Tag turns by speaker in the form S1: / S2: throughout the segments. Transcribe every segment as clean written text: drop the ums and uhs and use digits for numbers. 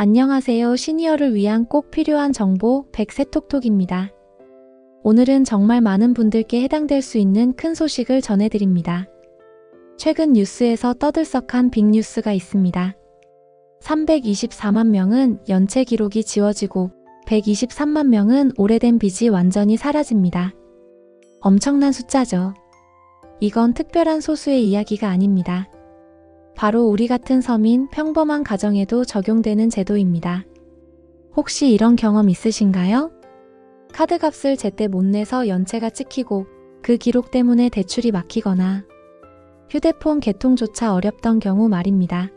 S1: 안녕하세요. 시니어를 위한 꼭 필요한 정보 100세 톡톡입니다. 오늘은 정말 많은 분들께 해당될 수 있는 큰 소식을 전해드립니다. 최근 뉴스에서 떠들썩한 빅뉴스가 있습니다. 324만 명은 연체 기록이 지워지고 123만 명은 오래된 빚이 완전히 사라집니다. 엄청난 숫자죠. 이건 특별한 소수의 이야기가 아닙니다. 바로 우리 같은 서민, 평범한 가정에도 적용되는 제도입니다. 혹시 이런 경험 있으신가요? 카드값을 제때 못 내서 연체가 찍히고 그 기록 때문에 대출이 막히거나 휴대폰 개통조차 어렵던 경우 말입니다.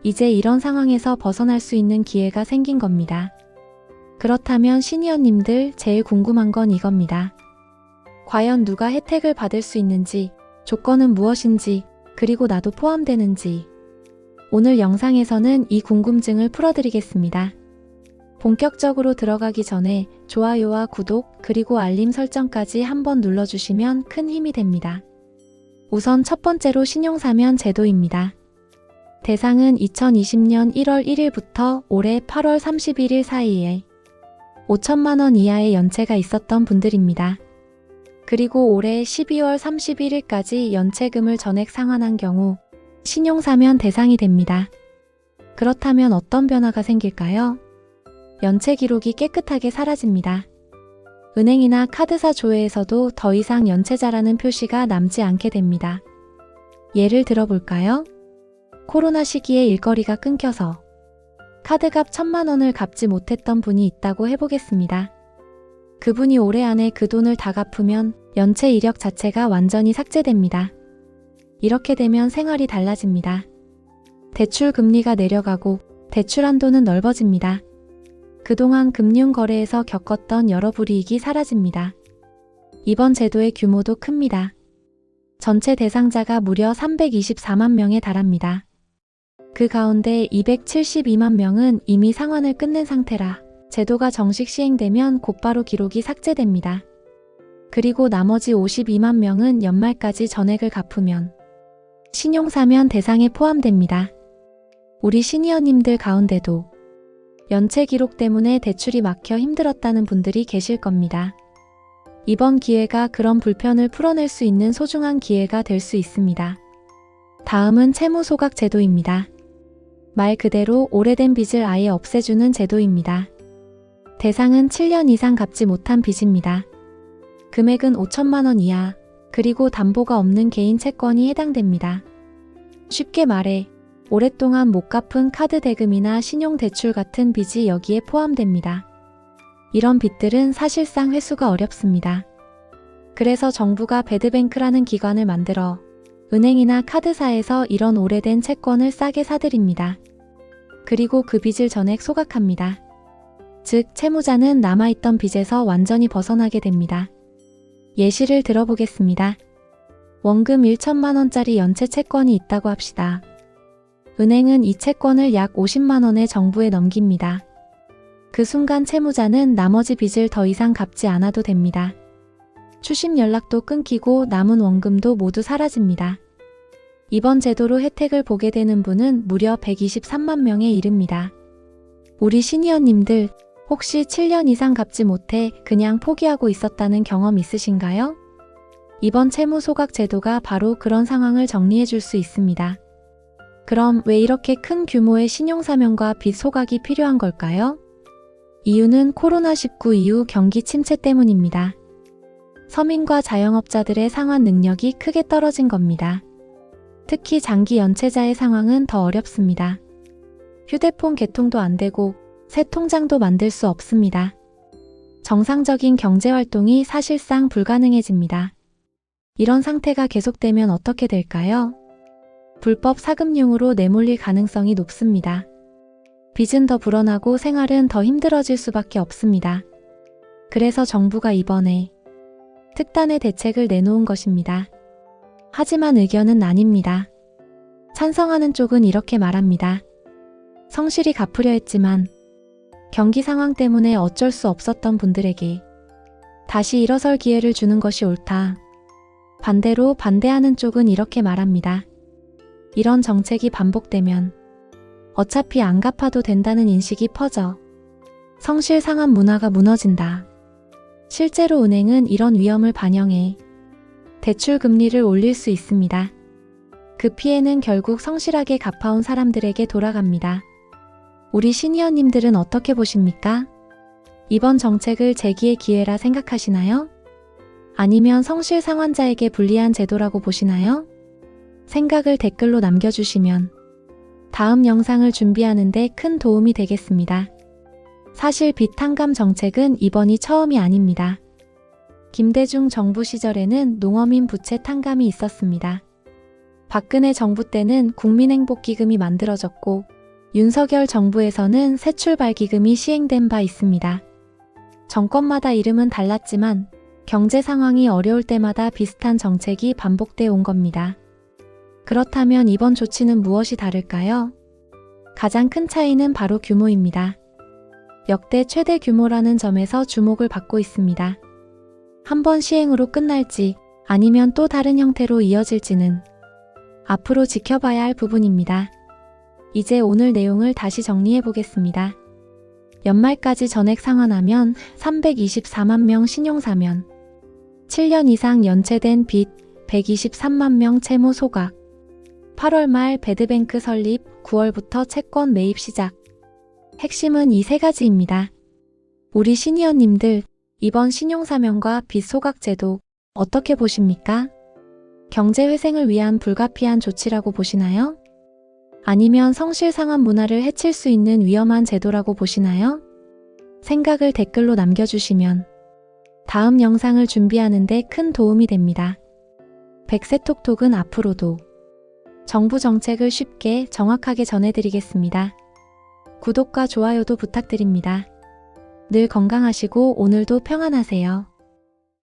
S1: 이제 이런 상황에서 벗어날 수 있는 기회가 생긴 겁니다. 그렇다면 시니어님들 제일 궁금한 건 이겁니다. 과연 누가 혜택을 받을 수 있는지, 조건은 무엇인지, 그리고 나도 포함되는지. 오늘 영상에서는 이 궁금증을 풀어드리겠습니다. 본격적으로 들어가기 전에 좋아요와 구독 그리고 알림 설정까지 한번 눌러주시면 큰 힘이 됩니다. 우선 첫 번째로 신용사면 제도입니다. 대상은 2020년 1월 1일부터 올해 8월 31일 사이에 5천만 원 이하의 연체가 있었던 분들입니다. 그리고 올해 12월 31일까지 연체금을 전액 상환한 경우 신용사면 대상이 됩니다. 그렇다면 어떤 변화가 생길까요? 연체 기록이 깨끗하게 사라집니다. 은행이나 카드사 조회에서도 더 이상 연체자라는 표시가 남지 않게 됩니다. 예를 들어볼까요? 코로나 시기에 일거리가 끊겨서 카드값 1,000만 원을 갚지 못했던 분이 있다고 해보겠습니다. 그분이 올해 안에 그 돈을 다 갚으면 연체 이력 자체가 완전히 삭제됩니다. 이렇게 되면 생활이 달라집니다. 대출 금리가 내려가고 대출 한도는 넓어집니다. 그동안 금융 거래에서 겪었던 여러 불이익이 사라집니다. 이번 제도의 규모도 큽니다. 전체 대상자가 무려 324만 명에 달합니다. 그 가운데 272만 명은 이미 상환을 끝낸 상태라 제도가 정식 시행되면 곧바로 기록이 삭제됩니다. 그리고 나머지 52만 명은 연말까지 전액을 갚으면 신용사면 대상에 포함됩니다. 우리 시니어님들 가운데도 연체 기록 때문에 대출이 막혀 힘들었다는 분들이 계실 겁니다. 이번 기회가 그런 불편을 풀어낼 수 있는 소중한 기회가 될 수 있습니다. 다음은 채무소각 제도입니다. 말 그대로 오래된 빚을 아예 없애주는 제도입니다. 대상은 7년 이상 갚지 못한 빚입니다. 금액은 5천만 원 이하, 그리고 담보가 없는 개인 채권이 해당됩니다. 쉽게 말해 오랫동안 못 갚은 카드 대금이나 신용대출 같은 빚이 여기에 포함됩니다. 이런 빚들은 사실상 회수가 어렵습니다. 그래서 정부가 배드뱅크라는 기관을 만들어 은행이나 카드사에서 이런 오래된 채권을 싸게 사들입니다. 그리고 그 빚을 전액 소각합니다. 즉, 채무자는 남아있던 빚에서 완전히 벗어나게 됩니다. 예시를 들어보겠습니다. 원금 1천만 원짜리 연체 채권이 있다고 합시다. 은행은 이 채권을 약 50만 원에 정부에 넘깁니다. 그 순간 채무자는 나머지 빚을 더 이상 갚지 않아도 됩니다. 추심 연락도 끊기고 남은 원금도 모두 사라집니다. 이번 제도로 혜택을 보게 되는 분은 무려 123만 명에 이릅니다. 우리 시니어님들 혹시 7년 이상 갚지 못해 그냥 포기하고 있었다는 경험 있으신가요? 이번 채무 소각 제도가 바로 그런 상황을 정리해 줄 수 있습니다. 그럼 왜 이렇게 큰 규모의 신용사면과 빚 소각이 필요한 걸까요? 이유는 코로나19 이후 경기 침체 때문입니다. 서민과 자영업자들의 상환 능력이 크게 떨어진 겁니다. 특히 장기 연체자의 상황은 더 어렵습니다. 휴대폰 개통도 안 되고 새 통장도 만들 수 없습니다. 정상적인 경제활동이 사실상 불가능해집니다. 이런 상태가 계속되면 어떻게 될까요? 불법 사금융으로 내몰릴 가능성이 높습니다. 빚은 더 불어나고 생활은 더 힘들어질 수밖에 없습니다. 그래서 정부가 이번에 특단의 대책을 내놓은 것입니다. 하지만 의견은 아닙니다. 찬성하는 쪽은 이렇게 말합니다. 성실히 갚으려 했지만 경기 상황 때문에 어쩔 수 없었던 분들에게 다시 일어설 기회를 주는 것이 옳다. 반대로 반대하는 쪽은 이렇게 말합니다. 이런 정책이 반복되면 어차피 안 갚아도 된다는 인식이 퍼져 성실 상환 문화가 무너진다. 실제로 은행은 이런 위험을 반영해 대출 금리를 올릴 수 있습니다. 그 피해는 결국 성실하게 갚아온 사람들에게 돌아갑니다. 우리 시니어님들은 어떻게 보십니까? 이번 정책을 재기의 기회라 생각하시나요? 아니면 성실 상환자에게 불리한 제도라고 보시나요? 생각을 댓글로 남겨주시면 다음 영상을 준비하는 데 큰 도움이 되겠습니다. 사실 빚 탕감 정책은 이번이 처음이 아닙니다. 김대중 정부 시절에는 농어민 부채 탕감이 있었습니다. 박근혜 정부 때는 국민행복기금이 만들어졌고 윤석열 정부에서는 새출발기금이 시행된 바 있습니다. 정권마다 이름은 달랐지만 경제 상황이 어려울 때마다 비슷한 정책이 반복돼 온 겁니다. 그렇다면 이번 조치는 무엇이 다를까요? 가장 큰 차이는 바로 규모입니다. 역대 최대 규모라는 점에서 주목을 받고 있습니다. 한 번 시행으로 끝날지 아니면 또 다른 형태로 이어질지는 앞으로 지켜봐야 할 부분입니다. 이제 오늘 내용을 다시 정리해 보겠습니다. 연말까지 전액 상환하면 324만 명 신용사면, 7년 이상 연체된 빚 123만 명 채무 소각, 8월 말 배드뱅크 설립, 9월부터 채권 매입 시작. 핵심은 이 세 가지입니다. 우리 시니어님들, 이번 신용사면과 빚 소각 제도 어떻게 보십니까? 경제회생을 위한 불가피한 조치라고 보시나요? 아니면 성실 상환 문화를 해칠 수 있는 위험한 제도라고 보시나요? 생각을 댓글로 남겨주시면 다음 영상을 준비하는 데 큰 도움이 됩니다. 백세톡톡은 앞으로도 정부 정책을 쉽게 정확하게 전해드리겠습니다. 구독과 좋아요도 부탁드립니다. 늘 건강하시고 오늘도 평안하세요.